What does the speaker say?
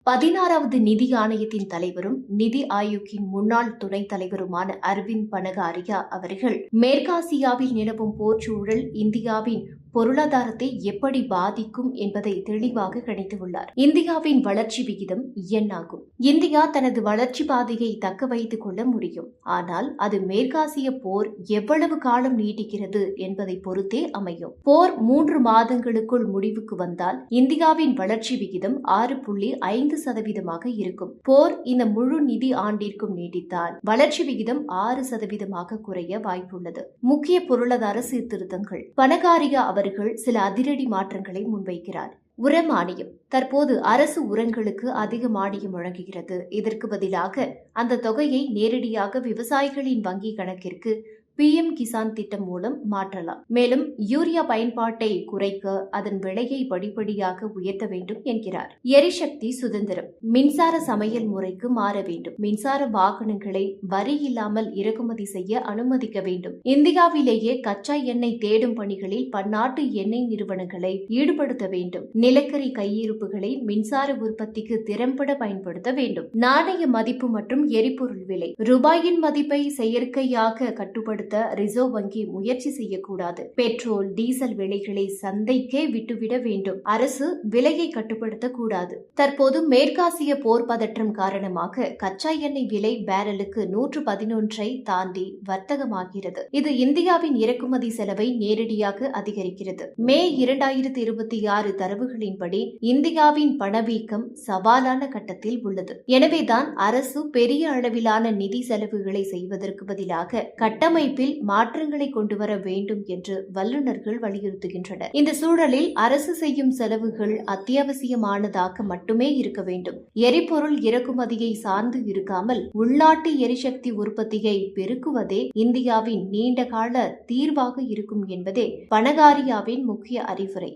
16வது நிதி ஆணையத்தின் தலைவரும் நிதி ஆயோக்கின் முன்னாள் துணைத் தலைவருமான அரவிந்த் பனகாரியா அவர்கள் மேற்காசியாவில் நிலவும் போர் சூழல் இந்தியாவின் பொருளாதாரத்தை எப்படி பாதிக்கும் என்பதை தெளிவாக கணித்துள்ளார். இந்தியாவின் வளர்ச்சி விகிதம் என்னாகும்? இந்தியா தனது வளர்ச்சி பாதையை தக்க வைத்துக் கொள்ள முடியும். ஆனால் அது மேற்காசிய போர் எவ்வளவு காலம் நீடிக்கிறது என்பதை பொறுத்தே அமையும். போர் 3 மாதங்களுக்குள் முடிவுக்கு வந்தால் இந்தியாவின் வளர்ச்சி விகிதம் 6.5% இருக்கும். போர் இந்த முழு நிதி ஆண்டிற்கும் நீடித்தால் வளர்ச்சி விகிதம் 6% குறைய வாய்ப்புள்ளது. முக்கிய பொருளாதார சீர்திருத்தங்கள். பனகாரியா அவர்கள் சில அதிரடி மாற்றங்களை முன்வைக்கிறார். உர மானியம். தற்போது அரசு உரங்களுக்கு அதிக மானியம் வழங்குகிறது. இதற்கு பதிலாக அந்த தொகையை நேரடியாக விவசாயிகளின் வங்கி கணக்கிற்கு PM கிசான் திட்டம் மூலம் மாற்றலாம். மேலும் யூரியா பயன்பாட்டை குறைக்க அதன் விலையை படிப்படியாக உயர்த்த வேண்டும் என்கிறார். எரிசக்தி சுதந்திரம். மின்சார சமையல் முறைக்கு மாற வேண்டும். மின்சார வாகனங்களை வரி இல்லாமல் இறக்குமதி செய்ய அனுமதிக்க வேண்டும். இந்தியாவிலேயே கச்சா எண்ணெய் தேடும் பணிகளில் பன்னாட்டு எண்ணெய் நிறுவனங்களை ஈடுபடுத்த வேண்டும். நிலக்கரி கையிருப்புகளை மின்சார உற்பத்திக்கு திறம்பட பயன்படுத்த வேண்டும். நாணய மதிப்பு மற்றும் எரிபொருள் விலை. ரூபாயின் மதிப்பை செயற்கையாக கட்டுப்படுத்த ரிசர்வ் வங்கி முயற்சி செய்யக்கூடாது. பெட்ரோல் டீசல் விலைகளை சந்தைக்கே விட்டுவிட வேண்டும். அரசு விலையை கட்டுப்படுத்தக் கூடாது. தற்போது மேற்காசிய போர் பதற்றம் காரணமாக கச்சா எண்ணெய் விலை பேரலுக்கு 111 தாண்டி வர்த்தகமாகிறது. இது இந்தியாவின் இறக்குமதி செலவை நேரடியாக அதிகரிக்கிறது. மே 2026 தரவுகளின்படி இந்தியாவின் பணவீக்கம் சவாலான கட்டத்தில் உள்ளது. எனவேதான் அரசு பெரிய அளவிலான நிதி செலவுகளை செய்வதற்கு பதிலாக கட்டமைப்பில் மாற்றங்களை கொண்டுவர வேண்டும் என்று வல்லுநர்கள் வலியுறுத்துகின்றனர். இந்த சூழலில் அரசு செய்யும் செலவுகள் அத்தியாவசியமானதாக மட்டுமே இருக்க வேண்டும். எரிபொருள் இறக்குமதியை சார்ந்து இருக்காமல் உள்நாட்டு எரிசக்தி உற்பத்தியை பெருக்குவதே இந்தியாவின் நீண்டகால தீர்வாக இருக்கும் என்பதே பனகாரியாவின் முக்கிய அறிவுரை.